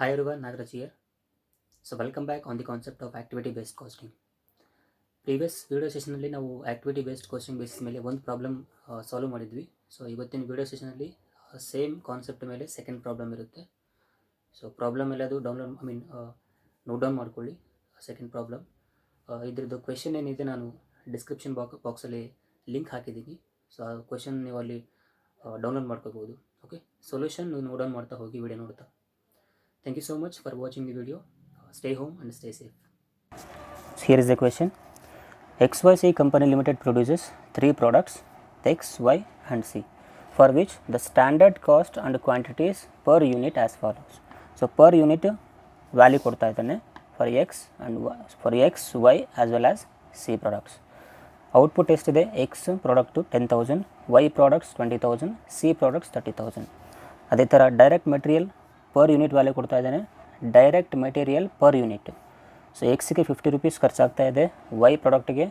Hi everyone, Nagraj here. So welcome back on the concept of activity based costing. Previous video ಸೆಷನಲ್ಲಿ ನಾವು activity based costing basis ಮೇಲೆ ಒಂದು problem solve ಮಾಡಿದ್ವಿ. So ಇವತ್ತಿನ ವಿಡಿಯೋ ಸೆಷನಲ್ಲಿ ಸೇಮ್ ಕಾನ್ಸೆಪ್ಟ್ ಮೇಲೆ ಸೆಕೆಂಡ್ ಪ್ರಾಬ್ಲಮ್ ಇರುತ್ತೆ. ಸೊ ಪ್ರಾಬ್ಲಮ್ ಎಲ್ಲ ಅದು ನೋಟ್ ಡೌನ್ ಮಾಡ್ಕೊಳ್ಳಿ. ಸೆಕೆಂಡ್ ಪ್ರಾಬ್ಲಮ್ ಇದ್ರದ್ದು ಕ್ವೆಶನ್ ಏನಿದೆ ನಾನು ಡಿಸ್ಕ್ರಿಪ್ಷನ್ ಬಾಕ್ಸಲ್ಲಿ ಲಿಂಕ್ ಹಾಕಿದ್ದೀನಿ. ಸೊ ಆ ಕ್ವೆಶನ್ ನೀವು ಅಲ್ಲಿ ಡೌನ್ಲೋಡ್ ಮಾಡ್ಕೋಬೋದು. ಓಕೆ, ಸೊಲ್ಯೂಷನ್ ನೀವು ನೋಟ್ ಡೌನ್ ಮಾಡ್ತಾ ಹೋಗಿ ವಿಡಿಯೋ ನೋಡ್ತಾ. Thank you so much for watching the video. Stay home and stay safe. Here is the question. XYZ Company Limited produces 3 products X, Y and C for which the standard cost and quantities per unit as follows. So per unit value ಕೊಡ್ತಾ ಇದ್ದಾನೆ for X and Y, for X, Y as well as C products. Output ಎಷ್ಟಿದೆ? X product 10,000, Y products 20,000, C products 30,000. ಅದೇ ಥರ direct material per unit value ಕೊಡ್ತಾ ಇದ್ದಾನೆ. Direct material per unit. So ಎಕ್ಸ್ಗೆ 50 rupees ಖರ್ಚಾಗ್ತಾ ಇದೆ, ವೈ ಪ್ರಾಡಕ್ಟ್ಗೆ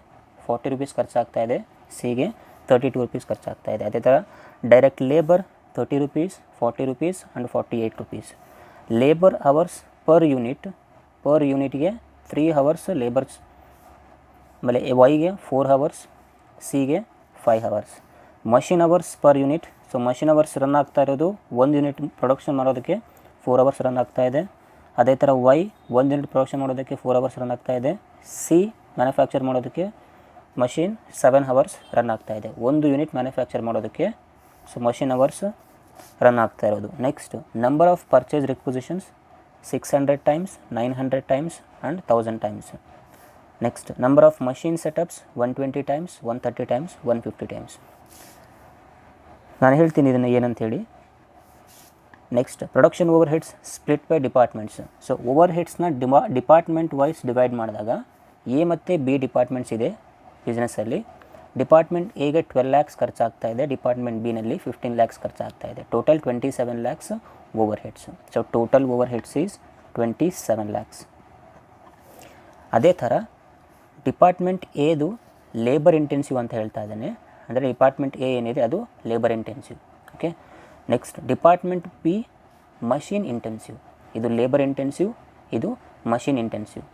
40 ರೂಪೀಸ್ ಖರ್ಚಾಗ್ತಾ ಇದೆ, ಸಿಗೆ 32 ರೂಪೀಸ್ ಖರ್ಚಾಗ್ತಾ ಇದೆ. ಅದೇ ಥರ direct labour 30 rupees, 40 rupees and 48 rupees. Labour hours per ಯೂನಿಟ್ಗೆ 3 ಅವರ್ಸ್ ಲೇಬರ್ಸ್, ಆಮೇಲೆ ವೈಗೆ 4 ಅವರ್ಸ್, ಸಿಗೆ 5 hours. Machine hours per unit. So machine hours run ಆಗ್ತಾ ಇರೋದು 1 ಯೂನಿಟ್ ಪ್ರೊಡಕ್ಷನ್ ಮಾಡೋದಕ್ಕೆ 4 ಅವರ್ಸ್ ರನ್ ಆಗ್ತಾ ಇದೆ. ಅದೇ ಥರ ವೈ 1 ಯೂನಿಟ್ ಪ್ರೊಡಕ್ಷನ್ ಮಾಡೋದಕ್ಕೆ 4 ಅವರ್ಸ್ ರನ್ ಆಗ್ತಾ ಇದೆ. ಸಿ ಮ್ಯಾನುಫ್ಯಾಕ್ಚರ್ ಮಾಡೋದಕ್ಕೆ ಮಷಿನ್ 7 ಅವರ್ಸ್ ರನ್ ಆಗ್ತಾ ಇದೆ. 1 ಯೂನಿಟ್ ಮ್ಯಾನುಫ್ಯಾಕ್ಚರ್ ಮಾಡೋದಕ್ಕೆ ಸೊ ಮಷಿನ್ ಅವರ್ಸ್ ರನ್ ಆಗ್ತಾ ಇರೋದು. Next number of purchase requisitions 600 times, 900 times and 1000 times. Next number of machine setups 120 times, 130 times, 150 times. ನಾನು ಹೇಳ್ತೀನಿ ಇದನ್ನು ಏನಂತ ಹೇಳಿ. Next production overheads split by departments. So ಓವರ್ ಹೆಡ್ಸ್ನ ಡಿಪಾರ್ಟ್ಮೆಂಟ್ ವೈಸ್ ಡಿವೈಡ್ ಮಾಡಿದಾಗ ಎ ಮತ್ತು ಬಿ ಡಿಪಾರ್ಟ್ಮೆಂಟ್ಸ್ ಇದೆ ಬಿಸ್ನೆಸ್ಸಲ್ಲಿ. ಡಿಪಾರ್ಟ್ಮೆಂಟ್ ಎಗೆ 12 ಲ್ಯಾಕ್ಸ್ ಖರ್ಚಾಗ್ತಾ ಇದೆ, ಡಿಪಾರ್ಟ್ಮೆಂಟ್ ಬಿನಲ್ಲಿ 15 ಲ್ಯಾಕ್ಸ್ ಖರ್ಚಾಗ್ತಾ ಇದೆ. Total 27 lakhs over heads. So total over heads is 27 lakhs. ಅದೇ ಥರ ಡಿಪಾರ್ಟ್ಮೆಂಟ್ ಎದು ಲೇಬರ್ ಇಂಟೆನ್ಸಿವ್ ಅಂತ ಹೇಳ್ತಾ ಇದ್ದಾನೆ. ಅಂದರೆ ಡಿಪಾರ್ಟ್ಮೆಂಟ್ ಎ ಏನಿದೆ ಅದು labour intensive. Okay, next department B machine intensive. ಇದು ಲೇಬರ್ ಇಂಟೆನ್ಸಿವ್, ಇದು machine intensive.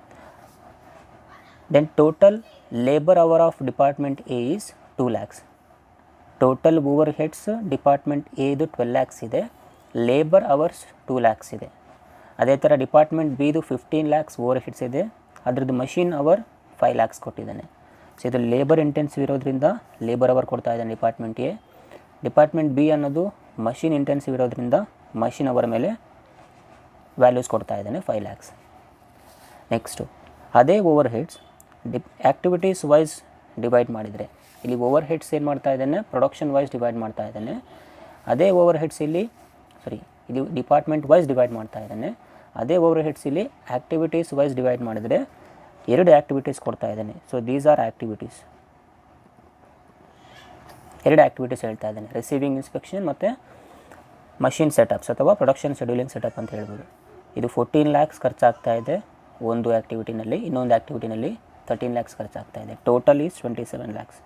Then total labour hour of department A is 2 lakhs. Total overheads department ಎದು 12 ಲ್ಯಾಕ್ಸ್ ಇದೆ, ಲೇಬರ್ ಅವರ್ಸ್ 2 ಲ್ಯಾಕ್ಸ್ ಇದೆ. ಅದೇ ಥರ ಡಿಪಾರ್ಟ್ಮೆಂಟ್ ಬಿದು 15 ಲ್ಯಾಕ್ಸ್ ಓವರ್ ಹೆಡ್ಸ್ ಇದೆ, ಅದರದ್ದು ಮಷಿನ್ ಅವರ್ 5 ಲ್ಯಾಕ್ಸ್ ಕೊಟ್ಟಿದ್ದಾನೆ. ಸೊ ಇದು ಲೇಬರ್ ಇಂಟೆನ್ಸಿವ್ ಇರೋದ್ರಿಂದ ಲೇಬರ್ ಅವರ್ ಕೊಡ್ತಾ ಇದ್ದಾನೆ ಡಿಪಾರ್ಟ್ಮೆಂಟ್ ಎ. ಡಿಪಾರ್ಟ್ಮೆಂಟ್ ಬಿ ಅನ್ನೋದು ಮಷಿನ್ ಇಂಟೆನ್ಸಿವ್ ಇರೋದ್ರಿಂದ ಮಷಿನ್ ಅವರ್ ಮೇಲೆ ವ್ಯಾಲ್ಯೂಸ್ ಕೊಡ್ತಾ ಇದ್ದಾನೆ 5 ಲ್ಯಾಕ್ಸ್. ನೆಕ್ಸ್ಟು ಅದೇ overheads activities wise divide ಮಾಡಿದರೆ, ಇಲ್ಲಿ ಓವರ್ ಹೆಡ್ಸ್ ಏನು ಮಾಡ್ತಾ ಇದ್ದಾನೆ, ಪ್ರೊಡಕ್ಷನ್ ವೈಸ್ ಡಿವೈಡ್ ಮಾಡ್ತಾ ಇದ್ದಾನೆ. ಅದೇ ಓವರ್ ಹೆಡ್ಸ್ ಇಲ್ಲಿ ಇದು ಡಿಪಾರ್ಟ್ಮೆಂಟ್ ವೈಸ್ ಡಿವೈಡ್ ಮಾಡ್ತಾ ಇದ್ದಾನೆ. ಅದೇ ಓವರ್ ಹೆಡ್ಸ್ ಇಲ್ಲಿ ಆ್ಯಕ್ಟಿವಿಟೀಸ್ ವೈಸ್ ಡಿವೈಡ್ ಮಾಡಿದರೆ 2 ಆ್ಯಕ್ಟಿವಿಟೀಸ್ ಕೊಡ್ತಾ ಇದ್ದಾನೆ. So these R activities. 2 activities ಹೇಳ್ತಾ ಇದ್ದಾನೆ, ರಿಸೀವಿಂಗ್ ಇನ್ಸ್ಪೆಕ್ಷನ್ ಮತ್ತು ಮಷಿನ್ ಸೆಟಪ್ಸ್ ಅಥವಾ ಪ್ರೊಡಕ್ಷನ್ ಶೆಡ್ಯೂಲಿಂಗ್ ಸೆಟಪ್ ಅಂತ ಹೇಳ್ಬೋದು. ಇದು 14 ಲ್ಯಾಕ್ಸ್ ಖರ್ಚಾಗ್ತಾ ಇದೆ ಒಂದು ಆ್ಯಕ್ಟಿವಿಟಿನಲ್ಲಿ, ಇನ್ನೊಂದು ಆ್ಯಕ್ಟಿವಿಟಿನಲ್ಲಿ 13 ಲ್ಯಾಕ್ಸ್ ಖರ್ಚಾಗ್ತಾ ಇದೆ. Total is 27 lakhs.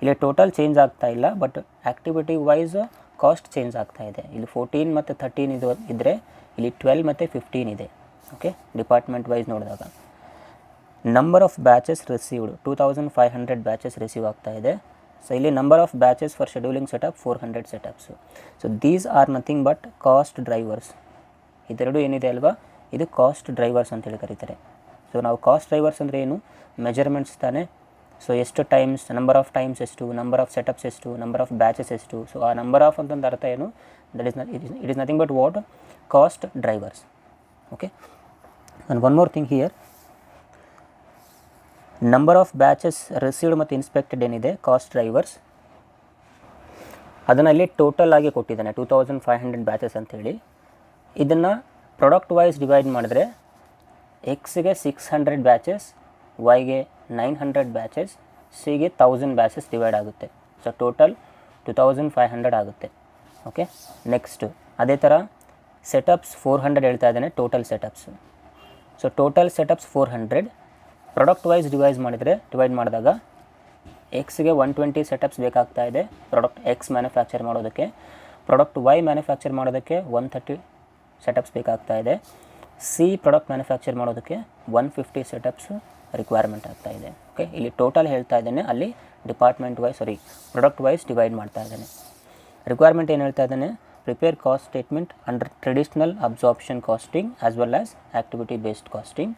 ಇಲ್ಲಿ ಟೋಟಲ್ ಚೇಂಜ್ ಆಗ್ತಾ ಇಲ್ಲ, but activity wise cost change ಆಗ್ತಾ ಇದೆ. ಇಲ್ಲಿ 14 ಮತ್ತು 13 ಇದು ಇದ್ದರೆ ಇಲ್ಲಿ 12 ಮತ್ತು 15 ಇದೆ. ಓಕೆ, ಡಿಪಾರ್ಟ್ಮೆಂಟ್ ವೈಸ್ ನೋಡಿದಾಗ number of batches received 2500 batches receive ಆಗ್ತಾ ಇದೆ. ಸೊ ಇಲ್ಲಿ number of batches for scheduling setup 400 setups. So these are nothing but cost drivers. ಇದೆರಡು ಏನಿದೆ ಅಲ್ವಾ, ಇದು ಕಾಸ್ಟ್ ಡ್ರೈವರ್ಸ್ ಅಂತೇಳಿ ಕರೀತಾರೆ. ಸೊ ನಾವು ಕಾಸ್ಟ್ ಡ್ರೈವರ್ಸ್ ಅಂದರೆ ಏನು, ಮೆಜರ್ಮೆಂಟ್ಸ್ ತಾನೇ. ಸೊ ಎಷ್ಟು ಟೈಮ್ಸ್, ನಂಬರ್ ಆಫ್ ಟೈಮ್ಸ್ ಎಷ್ಟು, ನಂಬರ್ ಆಫ್ ಸೆಟಪ್ಸ್ ಎಷ್ಟು, ನಂಬರ್ ಆಫ್ ಬ್ಯಾಚಸ್ ಎಷ್ಟು. ಸೊ ಆ ನಂಬರ್ ಆಫ್ ಅಂತಂದು ಅರ್ಥ ಏನು, it is nothing but what, cost drivers. Okay, and one more thing here, number of batches received ಮತ್ತು inspected ಏನಿದೆ cost drivers, ಅದನ್ನು ಇಲ್ಲಿ ಟೋಟಲ್ ಆಗಿ ಕೊಟ್ಟಿದ್ದಾನೆ 2500 ಬ್ಯಾಚಸ್ ಅಂಥೇಳಿ. ಇದನ್ನು ಪ್ರಾಡಕ್ಟ್ ವೈಸ್ ಡಿವೈಡ್ ಮಾಡಿದ್ರೆ ಎಕ್ಸ್ಗೆ 600 ಬ್ಯಾಚಸ್, ವೈಗೆ 900 ಬ್ಯಾಚಸ್, ಸಿಗೆ 1000 ಬ್ಯಾಚಸ್ ಡಿವೈಡ್ ಆಗುತ್ತೆ. ಸೊ ಟೋಟಲ್ 2500 ಆಗುತ್ತೆ. ಓಕೆ, ನೆಕ್ಸ್ಟು ಅದೇ ಥರ ಸೆಟಪ್ಸ್ 400 ಹೇಳ್ತಾ ಇದ್ದಾನೆ, total setups. So total setups 400. Product wise divide ಮಾಡಿದಾಗ ಎಕ್ಸ್ಗೆ 120 ಸೆಟಪ್ಸ್ ಬೇಕಾಗ್ತಾ ಇದೆ ಪ್ರಾಡಕ್ಟ್ ಎಕ್ಸ್ ಮ್ಯಾನುಫ್ಯಾಕ್ಚರ್ ಮಾಡೋದಕ್ಕೆ. ಪ್ರಾಡಕ್ಟ್ ವೈ ಮ್ಯಾನುಫ್ಯಾಕ್ಚರ್ ಮಾಡೋದಕ್ಕೆ 130 ಸೆಟಪ್ಸ್ ಬೇಕಾಗ್ತಾ ಇದೆ. ಸಿ ಪ್ರಾಡಕ್ಟ್ ಮ್ಯಾನುಫ್ಯಾಕ್ಚರ್ ಮಾಡೋದಕ್ಕೆ 150 ಸೆಟಪ್ಸ್ ರಿಕ್ವೈರ್ಮೆಂಟ್ ಆಗ್ತಾ ಇದೆ. ಓಕೆ, ಇಲ್ಲಿ ಟೋಟಲ್ ಹೇಳ್ತಾ ಇದ್ದೇನೆ, ಅಲ್ಲಿ ಪ್ರಾಡಕ್ಟ್ ವೈಸ್ ಡಿವೈಡ್ ಮಾಡ್ತಾ ಇದ್ದೇನೆ. ರಿಕ್ವೈರ್ಮೆಂಟ್ ಏನು ಹೇಳ್ತಾ ಇದ್ದಾನೆ, prepare cost statement under traditional absorption costing as well as activity based costing.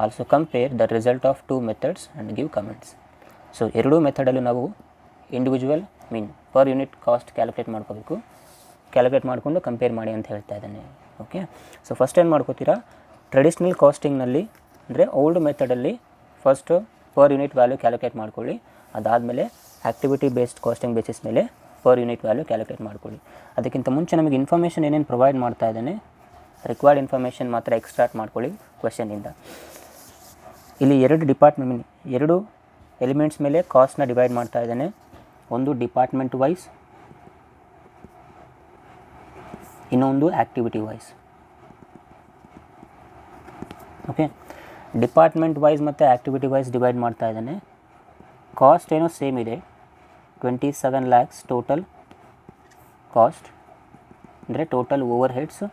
Also compare the result of 2 methods and give comments. So ಎರಡೂ ಮೆಥಡಲ್ಲೂ ನಾವು individual per unit cost calculate ಮಾಡ್ಕೋಬೇಕು. Calculate ಮಾಡಿಕೊಂಡು ಕಂಪೇರ್ ಮಾಡಿ ಅಂತ ಹೇಳ್ತಾ ಇದ್ದಾನೆ. ಓಕೆ, ಸೊ ಫಸ್ಟ್ ಏನು ಮಾಡ್ಕೋತೀರಾ, ಟ್ರೆಡಿಷ್ನಲ್ ಕಾಸ್ಟಿಂಗ್ನಲ್ಲಿ ಅಂದರೆ ಓಲ್ಡ್ ಮೆಥಡಲ್ಲಿ first per unit value calculate ಮಾಡ್ಕೊಳ್ಳಿ. ಅದಾದಮೇಲೆ ಆ್ಯಕ್ಟಿವಿಟಿ ಬೇಸ್ಡ್ ಕಾಸ್ಟಿಂಗ್ ಬೇಸಿಸ್ ಮೇಲೆ ಪರ್ ಯೂನಿಟ್ ವ್ಯಾಲ್ಯೂ ಕ್ಯಾಲ್ಕುಲೇಟ್ ಮಾಡ್ಕೊಳ್ಳಿ. ಅದಕ್ಕಿಂತ ಮುಂಚೆ ನಮಗೆ ಇನ್ಫಾರ್ಮೇಷನ್ ಏನೇನು ಪ್ರೊವೈಡ್ ಮಾಡ್ತಾ ಇದ್ದಾನೆ, ರಿಕ್ವೈರ್ಡ್ ಇನ್ಫಾರ್ಮೇಷನ್ ಮಾತ್ರ ಎಕ್ಸ್ಟ್ರಾಕ್ಟ್ ಮಾಡ್ಕೊಳ್ಳಿ ಕ್ವೆಶನಿಂದ. ಇಲ್ಲಿ ಎರಡು ಎಲಿಮೆಂಟ್ಸ್ ಮೇಲೆ ಕಾಸ್ಟ್ನ ಡಿವೈಡ್ ಮಾಡ್ತಾ ಇದ್ದಾನೆ. ಒಂದು ಡಿಪಾರ್ಟ್ಮೆಂಟ್ ವೈಸ್, ಇನ್ನೊಂದು activity wise. Okay, department wise ಮತ್ತು ಆ್ಯಕ್ಟಿವಿಟಿ ವೈಸ್ ಡಿವೈಡ್ ಮಾಡ್ತಾ ಇದ್ದಾನೆ. ಕಾಸ್ಟ್ ಏನೋ ಸೇಮ್ ಇದೆ, 27 lakhs ಟೋಟಲ್ ಕಾಸ್ಟ್, ಅಂದರೆ ಟೋಟಲ್ ಓವರ್ ಹೆಡ್ಸ್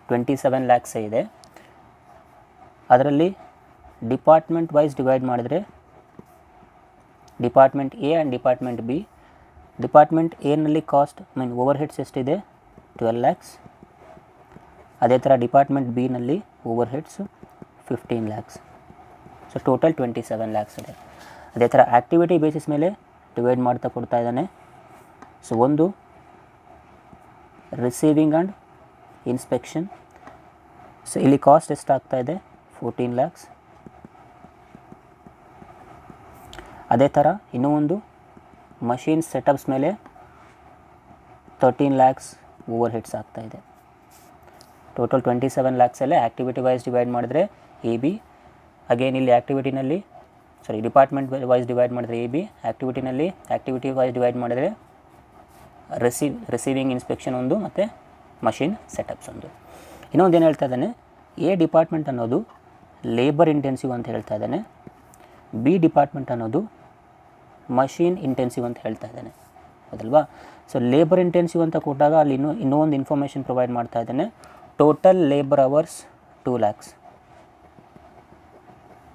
27 lakhs ಇದೆ. ಅದರಲ್ಲಿ ಡಿಪಾರ್ಟ್ಮೆಂಟ್ ವೈಸ್ ಡಿವೈಡ್ ಮಾಡಿದ್ರೆ department A and department B. Department ಎನಲ್ಲಿ ಕಾಸ್ಟ್ ಓವರ್ ಹೆಡ್ಸ್ ಎಷ್ಟಿದೆ, 12 lakhs. ಅದೇ ಥರ ಡಿಪಾರ್ಟ್ಮೆಂಟ್ ಬಿನಲ್ಲಿ overheads 15 lakhs. So total 27 lakhs ಇದೆ. ಅದೇ ಥರ ಆ್ಯಕ್ಟಿವಿಟಿ ಬೇಸಿಸ್ ಮೇಲೆ ಡಿವೈಡ್ ಮಾಡ್ತಾ ಕೊಡ್ತಾ ಇದ್ದಾನೆ. ಸೊ ಒಂದು ರಿಸೀವಿಂಗ್ ಆ್ಯಂಡ್ ಇನ್ಸ್ಪೆಕ್ಷನ್. ಸೊ ಇಲ್ಲಿ ಕಾಸ್ಟ್ ಎಷ್ಟಾಗ್ತಾ ಇದೆ, 14 lakhs. ಅದೇ ಥರ ಇನ್ನೂ ಒಂದು ಮಷೀನ್ ಸೆಟಪ್ಸ್ ಮೇಲೆ 13 lakhs ಓವರ್ ಹೆಡ್ಸ್ ಆಗ್ತಾ ಇದೆ. ಟೋಟಲ್ 27 lakhs ಅಲ್ಲೇ ಆ್ಯಕ್ಟಿವಿಟಿ ವೈಸ್ ಡಿವೈಡ್ ಮಾಡಿದ್ರೆ ಎ ಬಿ, ಅಗೇನ್ ಇಲ್ಲಿ ಡಿಪಾರ್ಟ್ಮೆಂಟ್ ವೈಸ್ ಡಿವೈಡ್ ಮಾಡಿದ್ರೆ A B, activity wise divide ಮಾಡಿದರೆ ರಿಸೀವಿಂಗ್ ಇನ್ಸ್ಪೆಕ್ಷನ್ ಒಂದು ಮತ್ತು ಮಷಿನ್ ಸೆಟಪ್ಸ್ ಒಂದು. ಇನ್ನೊಂದು ಏನು ಹೇಳ್ತಾ ಇದ್ದಾನೆ, ಎ ಡಿಪಾರ್ಟ್ಮೆಂಟ್ ಅನ್ನೋದು ಲೇಬರ್ ಇಂಟೆನ್ಸಿವ್ ಅಂತ ಹೇಳ್ತಾ ಇದ್ದಾನೆ, ಬಿ ಡಿಪಾರ್ಟ್ಮೆಂಟ್ ಅನ್ನೋದು ಮಷೀನ್ ಇಂಟೆನ್ಸಿವ್ ಅಂತ ಹೇಳ್ತಾ ಇದ್ದಾನೆ, ಹೌದಲ್ವಾ. ಸೊ ಲೇಬರ್ ಇಂಟೆನ್ಸಿವ್ ಅಂತ ಕೊಟ್ಟಾಗ ಅಲ್ಲಿ ಇನ್ನೂ ಒಂದು ಇನ್ಫಾರ್ಮೇಷನ್ ಪ್ರೊವೈಡ್ ಮಾಡ್ತಾ ಇದ್ದಾನೆ. Total labour hours 2 lakhs.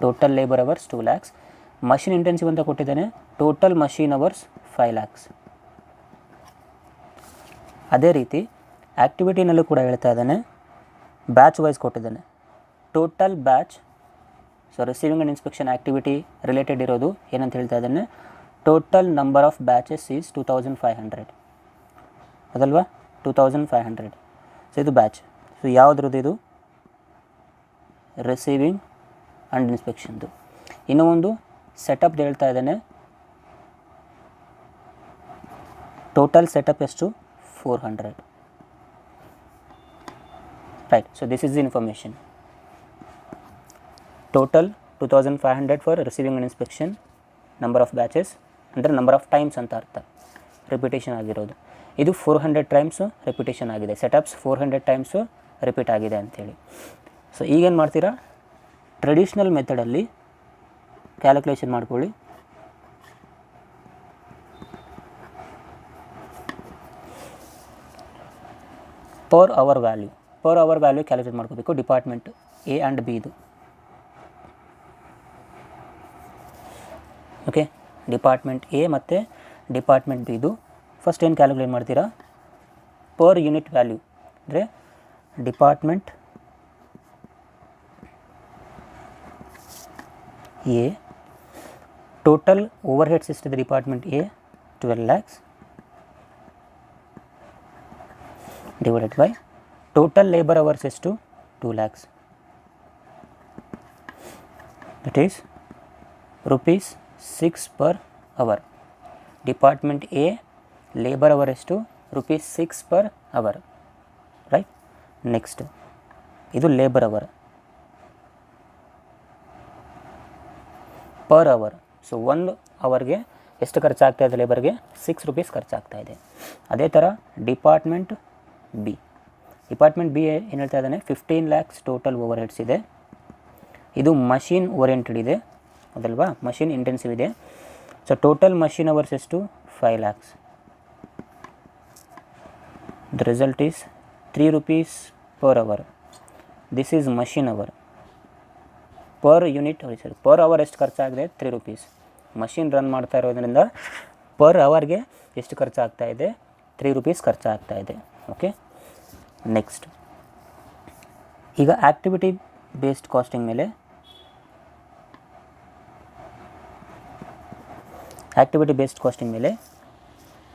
Total labour hours 2 lakhs. Machine intensive ಅಂತ ಕೊಟ್ಟಿದ್ದಾನೆ, ಟೋಟಲ್ ಮಷೀನ್ ಅವರ್ಸ್ 5 lakhs. ಅದೇ ರೀತಿ ಆ್ಯಕ್ಟಿವಿಟಿನಲ್ಲೂ ಕೂಡ ಹೇಳ್ತಾ ಇದ್ದಾನೆ, ಬ್ಯಾಚ್ ವೈಸ್ ಕೊಟ್ಟಿದ್ದಾನೆ. Total batch, so receiving and inspection activity related ಇರೋದು ಏನಂತ ಹೇಳ್ತಾ ಇದ್ದಾನೆ, total number of batches is 2500, ಅದಲ್ವಾ, 2500. So ಇದು ಬ್ಯಾಚ್. ಸೊ ಯಾವುದ್ರದ್ದು ಇದು, ರಿಸೀವಿಂಗ್ ಆ್ಯಂಡ್ ಇನ್ಸ್ಪೆಕ್ಷನ್ದು. ಇನ್ನೂ ಒಂದು ಸೆಟಪ್ ಹೇಳ್ತಾ ಇದ್ದಾನೆ, ಟೋಟಲ್ ಸೆಟಪ್ ಎಷ್ಟು, 400. Right. So this is the information. Total 2500 for receiving and inspection, number of batches ಅಂದರೆ ನಂಬರ್ ಆಫ್ ಟೈಮ್ಸ್ ಅಂತ ಅರ್ಥ, ರಿಪಿಟೇಷನ್ ಆಗಿರೋದು. ಇದು 400 ಟೈಮ್ಸು ರಿಪಿಟೇಷನ್ ಆಗಿದೆ, ಸೆಟಪ್ಸ್ 400 ಟೈಮ್ಸು ರಿಪೀಟ್ ಆಗಿದೆ ಅಂಥೇಳಿ. ಸೊ ಈಗೇನು ಮಾಡ್ತೀರಾ, ಟ್ರೆಡಿಷ್ನಲ್ ಮೆಥಡಲ್ಲಿ ಕ್ಯಾಲ್ಕುಲೇಷನ್ ಮಾಡ್ಕೊಳ್ಳಿ. ಪರ್ ಅವರ್ ವ್ಯಾಲ್ಯೂ ಕ್ಯಾಲ್ಕುಲೇಟ್ ಮಾಡ್ಕೋಬೇಕು ಡಿಪಾರ್ಟ್ಮೆಂಟ್ ಎ ಆ್ಯಂಡ್ ಬಿದು. ಓಕೆ, ಡಿಪಾರ್ಟ್ಮೆಂಟ್ ಎ ಮತ್ತು ಡಿಪಾರ್ಟ್ಮೆಂಟ್ ಬಿದು ಫಸ್ಟ್ ಏನು ಕ್ಯಾಲ್ಕುಲೇಟ್ ಮಾಡ್ತೀರಾ, ಪರ್ ಯೂನಿಟ್ ವ್ಯಾಲ್ಯೂ ಅಂದರೆ department A total overheads ಎಷ್ಟಿದೆ, department A 12 lakhs divided by total labour hours ಎಷ್ಟು, 2 lakhs. That is ₹6 per hour. Department A labour hour ಎಷ್ಟು, ₹6 per hour. Right. Next ಇದು labour hour per hour. So 1 ಅವರ್ಗೆ ಎಷ್ಟು ಖರ್ಚಾಗ್ತಾ ಇದೆ ಲೇಬರ್ಗೆ, ₹6 ಖರ್ಚಾಗ್ತಾ ಇದೆ. ಅದೇ ಥರ ಡಿಪಾರ್ಟ್ಮೆಂಟ್ ಬಿ ಏನು ಹೇಳ್ತಾ ಇದ್ದಾನೆ, 15 lakhs ಟೋಟಲ್ ಓವರ್ ಹೆಡ್ಸ್ ಇದೆ. ಇದು ಮಷೀನ್ ಓರಿಯೆಂಟೆಡ್ ಇದೆ, ಅದಲ್ವಾ, ಮಷೀನ್ ಇಂಟೆನ್ಸಿವ್ ಇದೆ. ಸೊ ಟೋಟಲ್ ಮಷೀನ್ ಅವರ್ಸ್ ಎಷ್ಟು, 5 lakhs. The result is ₹3 per hour. This is machine hour. Per unit ಸರಿ ಪರ್ ಅವರ್ ಎಷ್ಟು ಖರ್ಚಾಗಿದೆ 3 ರೂಪೀಸ್. ಮಷಿನ್ ರನ್ ಮಾಡ್ತಾ ಇರೋದ್ರಿಂದ ಪರ್ ಅವರ್ಗೆ ಎಷ್ಟು ಖರ್ಚಾಗ್ತಾ ಇದೆ 3 ರೂಪೀಸ್ ಖರ್ಚಾಗ್ತಾ ಇದೆ. ಓಕೆ, ನೆಕ್ಸ್ಟ್ ಈಗ ಆ್ಯಕ್ಟಿವಿಟಿ ಬೇಸ್ಡ್ ಕಾಸ್ಟಿಂಗ್ ಮೇಲೆ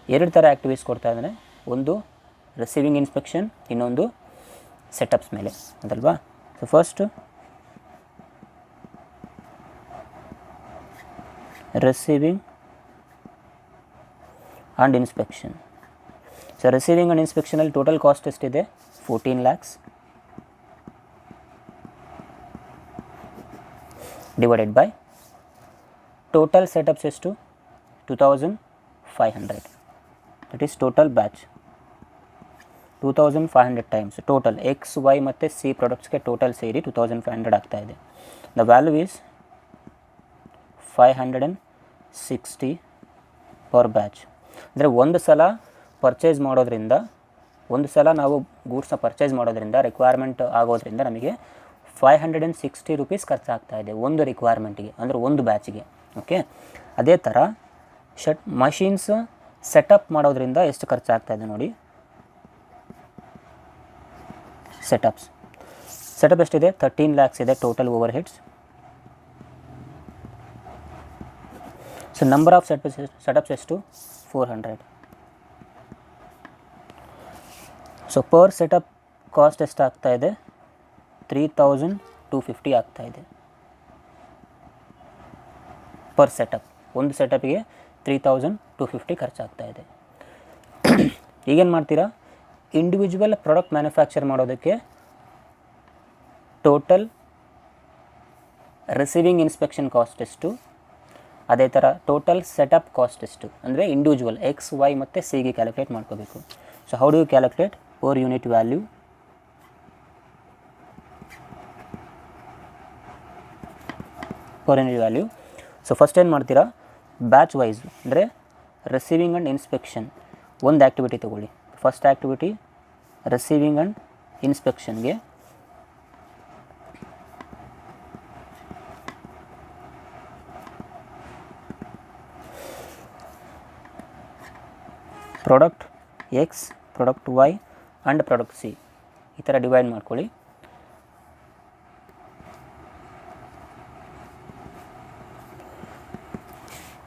ಎರಡು ಥರ ಆ್ಯಕ್ಟಿವಿಟೀಸ್ ಕೊಡ್ತಾ ಇದ್ದಾನೆ. ಒಂದು ರಿಸೀವಿಂಗ್ ಇನ್ಸ್ಪೆಕ್ಷನ್, ಇನ್ನೊಂದು ಸೆಟಪ್ಸ್ ಮೇಲೆ ಅದಲ್ವಾ. So first receiving and inspection. So receiving and ಇನ್ಸ್ಪೆಕ್ಷನಲ್ಲಿ ಟೋಟಲ್ ಕಾಸ್ಟ್ ಎಷ್ಟಿದೆ 14 lakhs divided by total setups ಎಷ್ಟು 2500. That is total batch 2500 times total X Y ಮತ್ತು ಸಿ ಪ್ರಾಡಕ್ಟ್ಸ್ಗೆ ಟೋಟಲ್ ಸೇರಿ 2500 ಆಗ್ತಾ ಇದೆ. The value is 560 per batch. ಅಂದರೆ ಒಂದು ಸಲ ನಾವು ಗೂಡ್ಸ್ನ ಪರ್ಚೇಸ್ ಮಾಡೋದ್ರಿಂದ ರಿಕ್ವೈರ್ಮೆಂಟ್ ಆಗೋದ್ರಿಂದ ನಮಗೆ 560 ರೂಪೀಸ್ ಖರ್ಚಾಗ್ತಾ ಇದೆ ಒಂದು ರಿಕ್ವೈರ್ಮೆಂಟಿಗೆ, ಅಂದರೆ ಒಂದು ಬ್ಯಾಚಿಗೆ. ಓಕೆ, ಅದೇ ಥರ ಮಷೀನ್ಸ್ ಸೆಟಪ್ ಮಾಡೋದ್ರಿಂದ ಎಷ್ಟು ಖರ್ಚಾಗ್ತಾ ಇದೆ ನೋಡಿ. ಸೆಟಪ್ ಎಷ್ಟಿದೆ 13 lakhs ಇದೆ total over heads. So number of setups ಎಷ್ಟು 400. ಸೊ ಪರ್ ಸೆಟಪ್ ಕಾಸ್ಟ್ ಎಷ್ಟಾಗ್ತಾ ಇದೆ 3250 ಆಗ್ತಾ ಇದೆ ಪರ್ ಸೆಟಪ್. ಒಂದು ಸೆಟಪ್ಗೆ 3250 ಖರ್ಚಾಗ್ತಾ ಇದೆ. ಈಗೇನು ಮಾಡ್ತೀರಾ, ಇಂಡಿವಿಜುವಲ್ ಪ್ರಾಡಕ್ಟ್ ಮ್ಯಾನುಫ್ಯಾಕ್ಚರ್ ಮಾಡೋದಕ್ಕೆ ಟೋಟಲ್ ರಿಸೀವಿಂಗ್ ಇನ್ಸ್ಪೆಕ್ಷನ್ ಕಾಸ್ಟ್ ಎಷ್ಟು, ಅದೇ ಥರ ಟೋಟಲ್ ಸೆಟಪ್ ಕಾಸ್ಟ್ ಎಷ್ಟು ಅಂದರೆ ಇಂಡಿವಿಜುವಲ್ ಎಕ್ಸ್ ವೈ ಮತ್ತು ಸಿಗೆ ಕ್ಯಾಲ್ಕುಲೇಟ್ ಮಾಡ್ಕೋಬೇಕು. So how do you calculate per unit value. So first ಏನು ಮಾಡ್ತೀರಾ, ಬ್ಯಾಚ್ ವೈಸ್ ಅಂದರೆ ರಿಸೀವಿಂಗ್ ಆ್ಯಂಡ್ ಇನ್ಸ್ಪೆಕ್ಷನ್ ಒಂದು ಆ್ಯಕ್ಟಿವಿಟಿ ತೊಗೊಳ್ಳಿ. ಫಸ್ಟ್ ಆ್ಯಕ್ಟಿವಿಟಿ ರಿಸೀವಿಂಗ್ ಆ್ಯಂಡ್ ಇನ್ಸ್ಪೆಕ್ಷನ್ಗೆ product X, product Y and product C ಈ ಥರ ಡಿವೈಡ್ ಮಾಡ್ಕೊಳ್ಳಿ.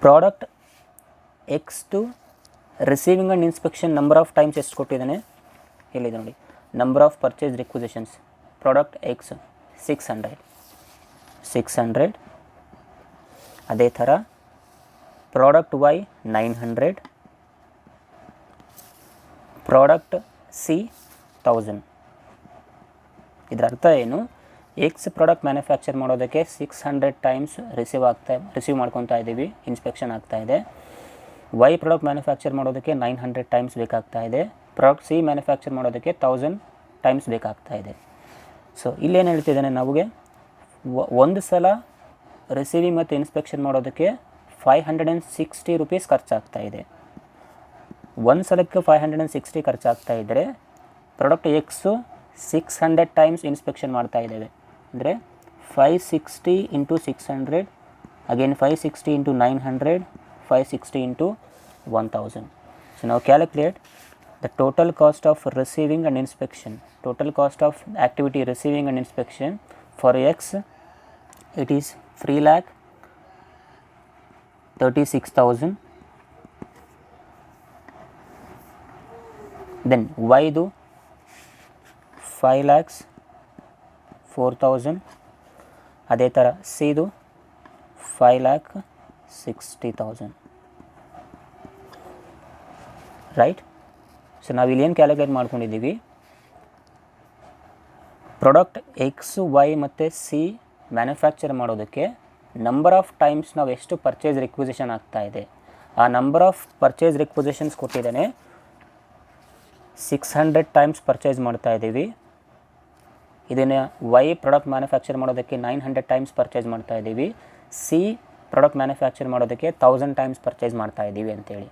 Product X to receiving and inspection number of times ಎಷ್ಟು ಕೊಟ್ಟಿದ್ದಾನೆ ಹೇಳಿದೆ ನೋಡಿ. Number of purchase requisitions product X 600. ಅದೇ ಥರ ಪ್ರಾಡಕ್ಟ್ ವೈ 900, ಪ್ರಾಡಕ್ಟ್ ಸಿ 1000. ಇದರ ಅರ್ಥ ಏನು, ಎಕ್ಸ್ ಪ್ರಾಡಕ್ಟ್ ಮ್ಯಾನುಫ್ಯಾಕ್ಚರ್ ಮಾಡೋದಕ್ಕೆ 600 ಟೈಮ್ಸ್ ರಿಸೀವ್ ಮಾಡ್ಕೊತಾ ಇದ್ದೀವಿ, ಇನ್ಸ್ಪೆಕ್ಷನ್ ಆಗ್ತಾ ಇದೆ. ವೈ ಪ್ರಾಡಕ್ಟ್ ಮ್ಯಾನುಫ್ಯಾಕ್ಚರ್ ಮಾಡೋದಕ್ಕೆ 900 ಟೈಮ್ಸ್ ಬೇಕಾಗ್ತಾ ಇದೆ. ಪ್ರಾಡಕ್ಟ್ ಸಿ ಮ್ಯಾನುಫ್ಯಾಕ್ಚರ್ ಮಾಡೋದಕ್ಕೆ 1000 ಟೈಮ್ಸ್ ಬೇಕಾಗ್ತಾ ಇದೆ. ಸೊ ಇಲ್ಲೇನು ಹೇಳ್ತಿದ್ದಾನೆ, ನಮಗೆ ಒಂದು ಸಲ ರಿಸೀವಿಂಗ್ ಮತ್ತು ಇನ್ಸ್ಪೆಕ್ಷನ್ ಮಾಡೋದಕ್ಕೆ 560 ರೂಪೀಸ್ ಖರ್ಚಾಗ್ತಾ ಇದೆ. ಒಂದು ಸಲಕ್ಕೆ 560 ಖರ್ಚಾಗ್ತಾ ಇದ್ದರೆ ಪ್ರಾಡಕ್ಟ್ ಎಕ್ಸು 600 ಟೈಮ್ಸ್ ಇನ್ಸ್ಪೆಕ್ಷನ್ ಮಾಡ್ತಾ ಇದ್ದೇವೆ ಅಂದರೆ 560 into 600 again 560 into 900 560 into 1000. So ನಾವು calculate the total cost of receiving and inspection. Total cost of activity receiving and inspection for X it is 3,36,000. Then ವೈದು 5,04,000. ಅದೇ ಥರ ಸಿದು 5,60,000. ರೈಟ್. ಸೊ ನಾವು ಇಲ್ಲಿ ಏನು ಕ್ಯಾಲ್ಕುಲೇಟ್ ಮಾಡ್ಕೊಂಡಿದ್ದೀವಿ, ಪ್ರಾಡಕ್ಟ್ ಎಕ್ಸ್ ವೈ ಮತ್ತು C manufacture ಮಾಡೋದಕ್ಕೆ ನಂಬರ್ ಆಫ್ ಟೈಮ್ಸ್ ನಾವು ಎಷ್ಟು ಪರ್ಚೇಸ್ ರಿಕ್ವಿಸಿಷನ್ ಆಗ್ತಾ ಇದೆ, ಆ ನಂಬರ್ ಆಫ್ ಪರ್ಚೇಸ್ ರಿಕ್ವಿಸಿಷನ್ಸ್ ಕೊಟ್ಟಿದ್ದಾನೆ. 600 ಟೈಮ್ಸ್ ಪರ್ಚೇಸ್ ಮಾಡ್ತಾ ಇದ್ದೀವಿ. ಇದನ್ನು ವೈ ಪ್ರಾಡಕ್ಟ್ ಮ್ಯಾನುಫ್ಯಾಕ್ಚರ್ ಮಾಡೋದಕ್ಕೆ 900 ಟೈಮ್ಸ್ ಪರ್ಚೇಸ್ ಮಾಡ್ತಾ ಇದ್ದೀವಿ. ಸಿ ಪ್ರಾಡಕ್ಟ್ ಮ್ಯಾನುಫ್ಯಾಕ್ಚರ್ ಮಾಡೋದಕ್ಕೆ 1000 ಟೈಮ್ಸ್ ಪರ್ಚೇಸ್ ಮಾಡ್ತಾ ಇದ್ದೀವಿ ಅಂತೇಳಿ.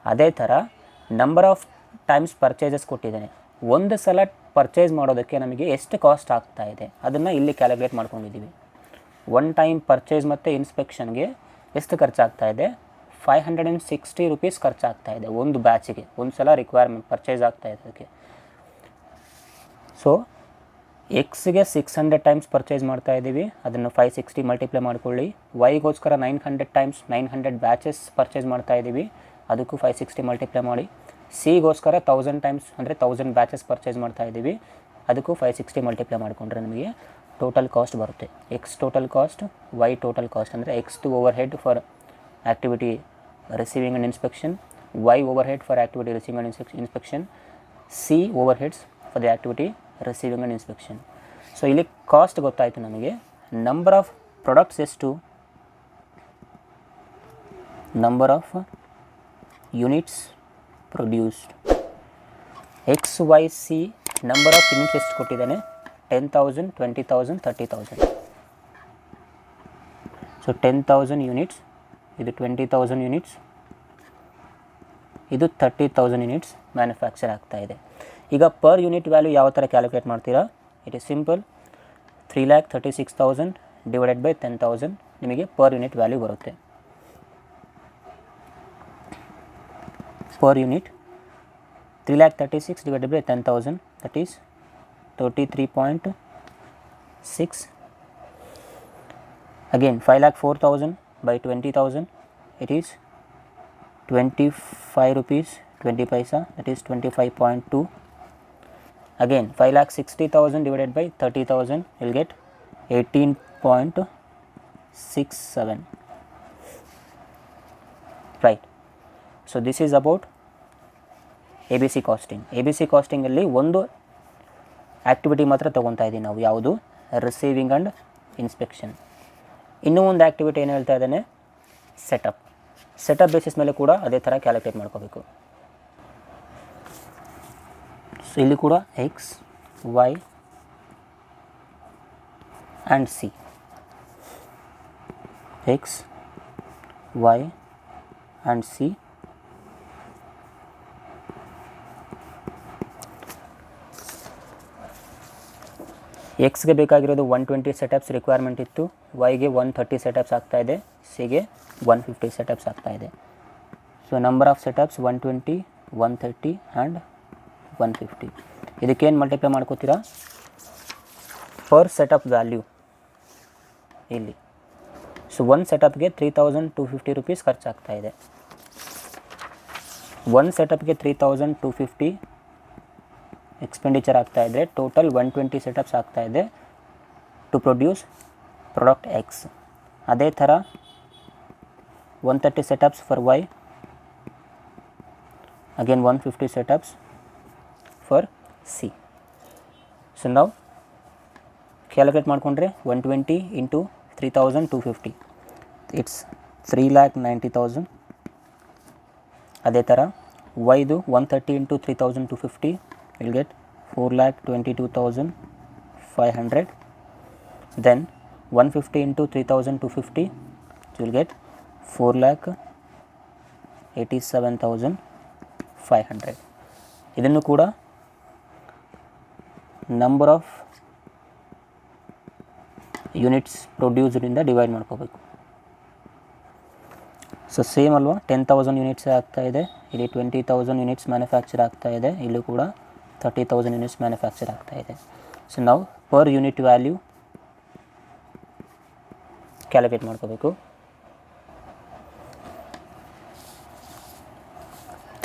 ಅದೇ ಥರ ನಂಬರ್ ಆಫ್ ಟೈಮ್ಸ್ ಪರ್ಚೇಸಸ್ ಕೊಟ್ಟಿದ್ದಾನೆ. ಒಂದು ಸಲ ಪರ್ಚೇಸ್ ಮಾಡೋದಕ್ಕೆ ನಮಗೆ ಎಷ್ಟು ಕಾಸ್ಟ್ ಆಗ್ತಾ ಇದೆ ಅದನ್ನು ಇಲ್ಲಿ ಕ್ಯಾಲ್ಕುಲೇಟ್ ಮಾಡ್ಕೊಂಡಿದ್ದೀವಿ. ಒನ್ ಟೈಮ್ ಪರ್ಚೇಸ್ ಮತ್ತು ಇನ್ಸ್ಪೆಕ್ಷನ್ಗೆ ಎಷ್ಟು ಖರ್ಚಾಗ್ತಾ ಇದೆ? 560 ರೂಪೀಸ್ ಖರ್ಚಾಗ್ತಾ ಇದೆ ಒಂದು ಬ್ಯಾಚಿಗೆ. ಒಂದು ಸಲ ರಿಕ್ವೈರ್ಮೆಂಟ್ ಪರ್ಚೇಸ್ ಆಗ್ತಾ ಇದೆ ಅದಕ್ಕೆ. ಸೊ ಎಕ್ಸ್ಗೆ 600 ಟೈಮ್ಸ್ ಪರ್ಚೇಸ್ ಮಾಡ್ತಾ ಇದ್ದೀವಿ, ಅದನ್ನು 560 ಮಲ್ಟಿಪ್ಲೈ ಮಾಡ್ಕೊಳ್ಳಿ. ವೈಗೋಸ್ಕರ 900 ಟೈಮ್ಸ್ 900 ಬ್ಯಾಚಸ್ ಪರ್ಚೇಸ್ ಮಾಡ್ತಾ ಇದ್ದೀವಿ, ಅದಕ್ಕೂ 560 ಮಲ್ಟಿಪ್ಲೈ ಮಾಡಿ. ಸಿಗೋಸ್ಕರ 1000 ಟೈಮ್ಸ್ ಅಂದರೆ 1000 ಬ್ಯಾಚಸ್ ಪರ್ಚೇಸ್ ಮಾಡ್ತಾ ಇದ್ದೀವಿ, ಅದಕ್ಕೂ 560 ಮಲ್ಟಿಪ್ಲೈ ಮಾಡಿಕೊಂಡ್ರೆ ನಮಗೆ ಟೋಟಲ್ ಕಾಸ್ಟ್ ಬರುತ್ತೆ. X total cost, Y total cost ಅಂದರೆ ಎಕ್ಸ್ದು overhead for activity receiving and inspection, Y overhead for activity receiving and inspection, C overheads for the activity receiving and inspection. So ಇಲ್ಲಿ cost ಗೊತ್ತಾಯಿತು ನಮಗೆ. Number of products ಎಷ್ಟು? Number of units produced. X Y C number of units ಎಷ್ಟು ಕೊಟ್ಟಿದ್ದಾನೆ? 10,000, 20,000, 30,000. So 10,000 units, ಇದು 20,000 units, ಇದು 30,000 units manufacture ಆಗ್ತಾ ಇದೆ. ಈಗ ಪರ್ ಯೂನಿಟ್ ವ್ಯಾಲ್ಯೂ ಯಾವ ಥರ ಕ್ಯಾಲ್ಕುಲೇಟ್ ಮಾಡ್ತೀರಾ? It is simple. 3,36,000 divided by 10,000 ನಿಮಗೆ ಪರ್ ಯೂನಿಟ್ ವ್ಯಾಲ್ಯೂ ಬರುತ್ತೆ. Per unit 3,36,000 divided by 10,000, that is 33.6. Again 5,04,000 by 20,000, it is 25 rupees 20 paisa, that is 25.2. Again 5,60,000 divided by 30,000, you will get 18.67. Right. So this is about ABC costing. ABC ಕಾಸ್ಟಿಂಗಲ್ಲಿ ಒಂದು activity ಮಾತ್ರ ತೊಗೊತಾ ಇದ್ದೀವಿ ನಾವು, ಯಾವುದು? Receiving and inspection. ಇನ್ನೂ ಒಂದು activity ಏನು ಹೇಳ್ತಾ ಇದ್ದಾನೆ? ಸೆಟಪ್. ಸೆಟಪ್ ಬೇಸಿಸ್ ಮೇಲೆ ಕೂಡ ಅದೇ ಥರ ಕ್ಯಾಲ್ಕುಲೇಟ್ ಮಾಡ್ಕೋಬೇಕು. ಸೊ ಇಲ್ಲಿ ಕೂಡ X Y and C, X Y and C. ಎಕ್ಸ್ಗೆ ಬೇಕಾಗಿರೋದು 120 ಸೆಟಪ್ಸ್ ರಿಕ್ವೈರ್ಮೆಂಟ್ ಇತ್ತು, ವೈಗೆ 130 ಸೆಟಪ್ಸ್ ಆಗ್ತಾಯಿದೆ, ಸಿಗೆ 150 ಸೆಟಪ್ಸ್ ಆಗ್ತಾಯಿದೆ. So number of setups 120, 130 and 150. ಇದಕ್ಕೇನು ಮಲ್ಟಿಪ್ಲೈ ಮಾಡ್ಕೋತೀರಾ? ಪರ್ ಸೆಟಪ್ ವ್ಯಾಲ್ಯೂ ಇಲ್ಲಿ. ಸೊ ಒಂದು ಸೆಟಪ್ಗೆ 3,250 ರೂಪೀಸ್ ಖರ್ಚಾಗ್ತಾಯಿದೆ. ಒಂದು ಸೆಟಪ್ಗೆ 3,250 ಎಕ್ಸ್ಪೆಂಡಿಚರ್ ಆಗ್ತಾ ಇದ್ದರೆ ಟೋಟಲ್ 120 ಸೆಟಪ್ಸ್ ಆಗ್ತಾ ಇದೆ ಟು ಪ್ರೊಡ್ಯೂಸ್ ಪ್ರಾಡಕ್ಟ್ ಎಕ್ಸ್. ಅದೇ ಥರ 130 setups for Y, again 150 setups for C. So ನಾವು ಕ್ಯಾಲ್ಕುಲೇಟ್ ಮಾಡಿಕೊಂಡ್ರೆ 120 ಇಂಟು 3,250, ಇಟ್ಸ್ 3,90,000. ಅದೇ ಥರ ವೈದು 130 into 3,250 will get 4,22,500. Then 150 into 3,250 you will get 4,87,500. ಇದನ್ನು ಕೂಡ ನಂಬರ್ ಆಫ್ ಯೂನಿಟ್ಸ್ ಪ್ರೊಡ್ಯೂಸ್ರಿಂದ ಡಿವೈಡ್ ಮಾಡ್ಕೋಬೇಕು. ಸೊ ಸೇಮ್ ಅಲ್ವಾ, 10,000 ಯೂನಿಟ್ಸ್ ಆಗ್ತಾ ಇದೆ, ಇಲ್ಲಿ 20,000 ಯೂನಿಟ್ಸ್ ಮ್ಯಾನುಫ್ಯಾಕ್ಚರ್ ಆಗ್ತಾ ಇದೆ, ಇಲ್ಲೂ ಕೂಡ 30,000 ಯೂನಿಟ್ಸ್ ಮ್ಯಾನುಫ್ಯಾಕ್ಚರ್ ಆಗ್ತಾ ಇದೆ. ಸೊ ನಾವು ಪರ್ ಯೂನಿಟ್ ವ್ಯಾಲ್ಯೂ ಕ್ಯಾಲ್ಕುಲೇಟ್ ಮಾಡ್ಕೋಬೇಕು.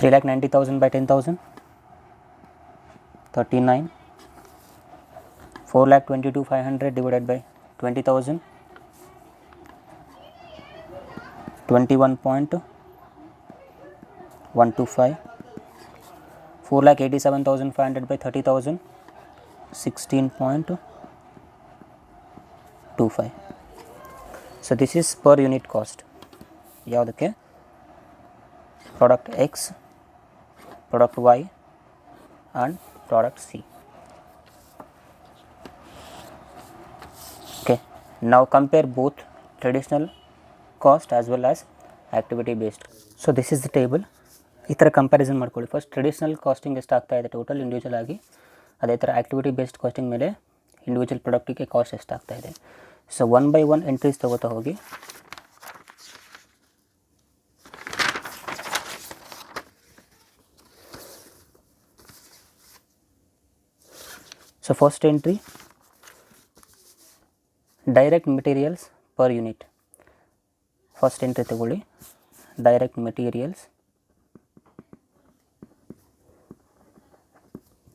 3,90,000 by 10,000, 39. 4,22,500 divided by 20,000, 21.125. 4,87,500 by 30,000, 16.25. So this is per unit cost. ಯಾವುದಕ್ಕೆ? Product X, product Y and product C. Okay, now compare both traditional cost as well as activity based. So this is the table. ಈ ಥರ comparison ಮಾಡ್ಕೊಳ್ಳಿ. First traditional casting ಎಷ್ಟಾಗ್ತಾ ಇದೆ total individual ಆಗಿ, ಅದೇ ಥರ activity based costing ಮೇಲೆ individual ಪ್ರಾಡಕ್ಟಿಗೆ cost ಎಷ್ಟಾಗ್ತಾಯಿದೆ. ಸೊ 1 by 1 ಎಂಟ್ರೀಸ್ ತೊಗೋತಾ ಹೋಗಿ. So first entry direct materials per unit. First entry ತಗೊಳ್ಳಿ. ಡೈರೆಕ್ಟ್ ಮೆಟೀರಿಯಲ್ಸ್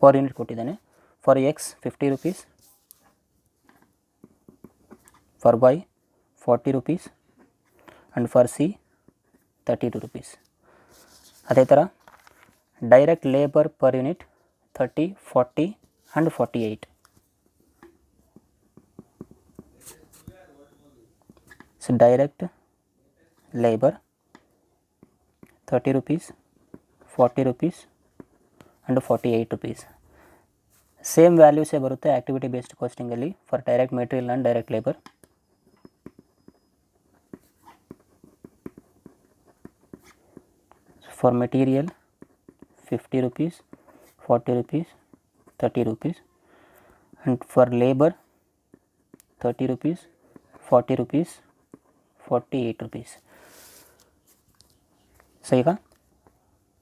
ಪರ್ ಯೂನಿಟ್ ಕೊಟ್ಟಿದ್ದಾನೆ. For X 50 rupees, for Y 40 rupees and for C 32 rupees. ಅದೇ ಥರ direct labour per unit 30, 40 and 48. So direct labor 30 rupees, 40 rupees and 48 rupees. Same ವ್ಯಾಲ್ಯೂಸೇ ಬರುತ್ತೆ activity based ಕಾಸ್ಟಿಂಗಲ್ಲಿ for direct material and direct labour. For material 50 rupees, 40 rupees, 30 rupees and for labor 30 rupees, 40 rupees, 48 rupees. So ಈಗ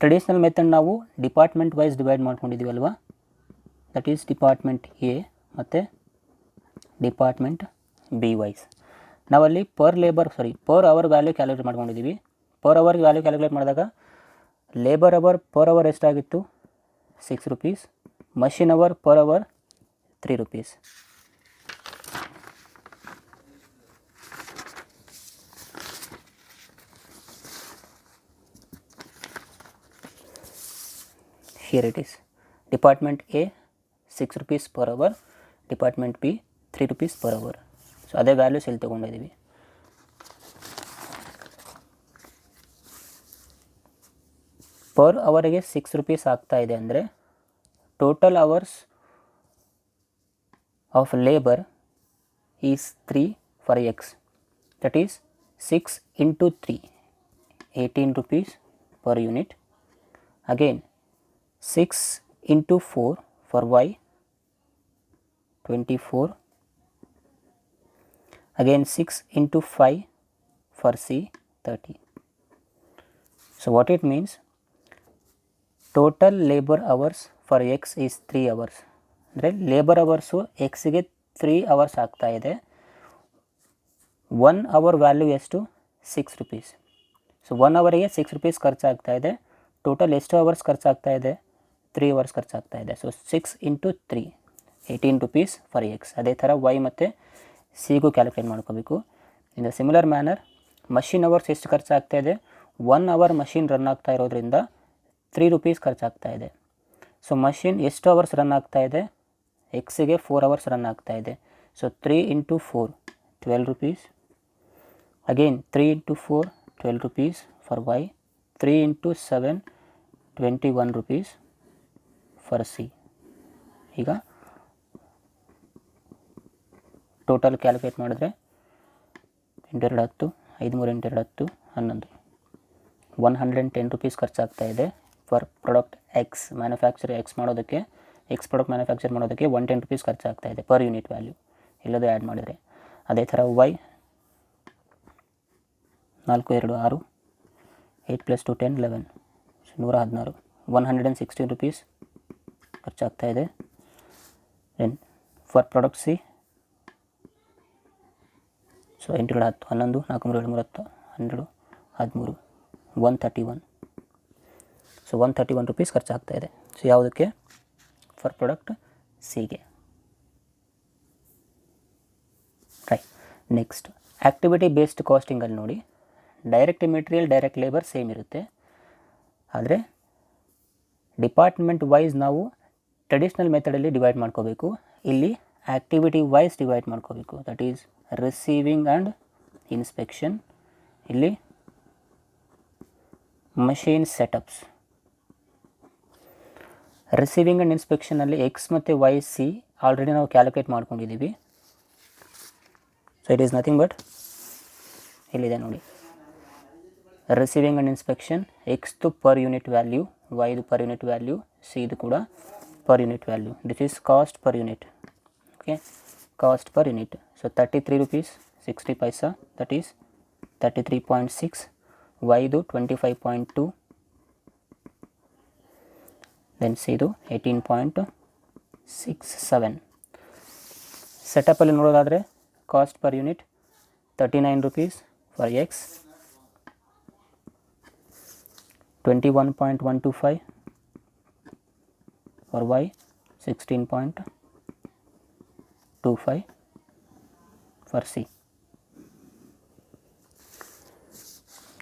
traditional method ನಾವು department wise divide ಮಾಡ್ಕೊಂಡಿದ್ದೀವಿ ಅಲ್ವಾ, that is department A ಮತ್ತು department B wise. ನಾವಲ್ಲಿ per hour value calculate ಮಾಡ್ಕೊಂಡಿದ್ದೀವಿ. Per hour value calculate ಮಾಡಿದಾಗ labour hour per hour ಎಷ್ಟಾಗಿತ್ತು 6 rupees, machine hour per hour 3 rupees. Here it is. Department A 6 rupees per hour, Department B 3 rupees per hour. So ಅದೇ values ಇಲ್ಲಿ ತೊಗೊಂಡಿದ್ದೀವಿ. Per ಅವರಿಗೆ 6 rupees ಆಗ್ತಾ ಇದೆ ಅಂದರೆ total hours of labor is 3 for x, that is 6 into 3, 18 rupees per unit. Again 6 into 4 for y, 24. Again 6 into 5 for c, 30. So what it means, total labor hours for X is 3 hours. ಅಂದರೆ labour hours ಎಕ್ಸಿಗೆ 3 hours ಆಗ್ತಾ ಇದೆ. 1 hour value ಎಷ್ಟು 6 rupees. So 1 ಅವರಿಗೆ 6 rupees ಖರ್ಚಾಗ್ತಾ ಇದೆ. Total ಎಷ್ಟು hours ಖರ್ಚಾಗ್ತಾ ಇದೆ 3 hours ಖರ್ಚಾಗ್ತಾ ಇದೆ. So 6 into 3 18 rupees for X. ಅದೇ ಥರ ವೈ ಮತ್ತು ಸಿಗೂ ಕ್ಯಾಲ್ಕುಲೇಟ್ ಮಾಡ್ಕೋಬೇಕು. In the similar manner machine hours ಎಷ್ಟು ಖರ್ಚಾಗ್ತಾ ಇದೆ, 1 hour ಮಷಿನ್ ರನ್ ಆಗ್ತಾ ಇರೋದ್ರಿಂದ 3 rupees ಖರ್ಚಾಗ್ತಾ ಇದೆ. ಸೊ ಮಷಿನ್ ಎಷ್ಟು ಅವರ್ಸ್ ರನ್ ಆಗ್ತಾ ಇದೆ, ಎಕ್ಸಿಗೆ 4 hours ರನ್ ಆಗ್ತಾ ಇದೆ. So 3 into 4 12 rupees. Again 3 into 4 12 rupees for Y, 3 into 7 21 rupees for C. ಈಗ ಟೋಟಲ್ ಕ್ಯಾಲ್ಕುಲೇಟ್ ಮಾಡಿದ್ರೆ 8 2 10, 5 3 8 2 10, 11 110 rupees ಖರ್ಚಾಗ್ತಾ ಇದೆ for product X. Manufacture X ಮಾಡೋದಕ್ಕೆ, ಎಕ್ಸ್ ಪ್ರಾಡಕ್ಟ್ ಮ್ಯಾನುಫ್ಯಾಕ್ಚರ್ ಮಾಡೋದಕ್ಕೆ 110 rupees ಖರ್ಚಾಗ್ತಾ ಇದೆ ಪರ್ ಯೂನಿಟ್ ವ್ಯಾಲ್ಯೂ ಎಲ್ಲದೂ ಆ್ಯಡ್ ಮಾಡಿದರೆ. ಅದೇ ಥರ ವೈ 4 2 6, 8 + 2 10 11, 116, 116 rupees ಖರ್ಚಾಗ್ತಾ ಇದೆ. Then for product C, so 8 2 10, 11, 4 3 7 10, 12, 13, 131. So 131 rupees ಖರ್ಚಾಗ್ತಾ ಇದೆ. ಸೊ ಯಾವುದಕ್ಕೆ, ಫಾರ್ ಪ್ರಾಡಕ್ಟ್ ಸಿಗೆ. ರೈಟ್. ನೆಕ್ಸ್ಟ್ ಆ್ಯಕ್ಟಿವಿಟಿ ಬೇಸ್ಡ್ ಕಾಸ್ಟಿಂಗಲ್ಲಿ ನೋಡಿ, direct material direct labour same ಇರುತ್ತೆ. ಆದರೆ ಡಿಪಾರ್ಟ್ಮೆಂಟ್ ವೈಸ್ ನಾವು ಟ್ರೆಡಿಷ್ನಲ್ ಮೆಥಡಲ್ಲಿ ಡಿವೈಡ್ ಮಾಡ್ಕೋಬೇಕು. ಇಲ್ಲಿ ಆ್ಯಕ್ಟಿವಿಟಿ ವೈಸ್ ಡಿವೈಡ್ ಮಾಡ್ಕೋಬೇಕು. That is receiving and inspection. ಇಲ್ಲಿ ಮಷೀನ್ ಸೆಟಪ್ಸ್. ರಿಸೀವಿಂಗ್ ಆ್ಯಂಡ್ ಇನ್ಸ್ಪೆಕ್ಷನಲ್ಲಿ ಎಕ್ಸ್ ಮತ್ತು ವೈ ಸಿ ಆಲ್ರೆಡಿ ನಾವು ಕ್ಯಾಲ್ಕುಲೇಟ್ ಮಾಡ್ಕೊಂಡಿದ್ದೀವಿ. So it is nothing but ಇಲ್ಲಿದೆ ನೋಡಿ, ರಿಸೀವಿಂಗ್ ಆ್ಯಂಡ್ ಇನ್ಸ್ಪೆಕ್ಷನ್ ಎಕ್ಸ್ದು ಪರ್ ಯೂನಿಟ್ ವ್ಯಾಲ್ಯೂ, ವೈದು ಪರ್ ಯೂನಿಟ್ ವ್ಯಾಲ್ಯೂ, ಸಿದು ಕೂಡ per unit value. This is cost per unit. Okay, cost per unit. So 33 rupees 60 paisa, that is 33.6. Y ಇದು 25.2, then C ಇದು 18.67. ಸೆಟಪಲ್ಲಿ ನೋಡೋದಾದರೆ cost per unit 39 rupees for X, 21.125 for y, 16.25 for C.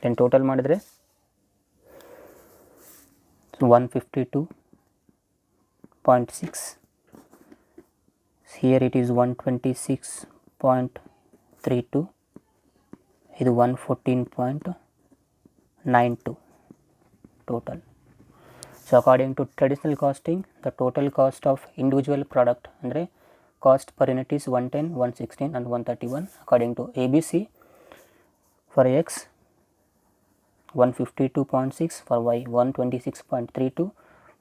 then total ಮಾಡಿದರೆ 152.6, here it is 126.32, ಇದು 114.92 total. So according to traditional costing, the total cost of individual product ಅಂದರೆ cost per unit is 110, 116 and 131. According to ABC, for X 152.6, for Y 126.32,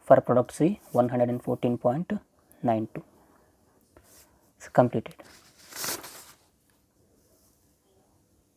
for product C 114.92. It's completed.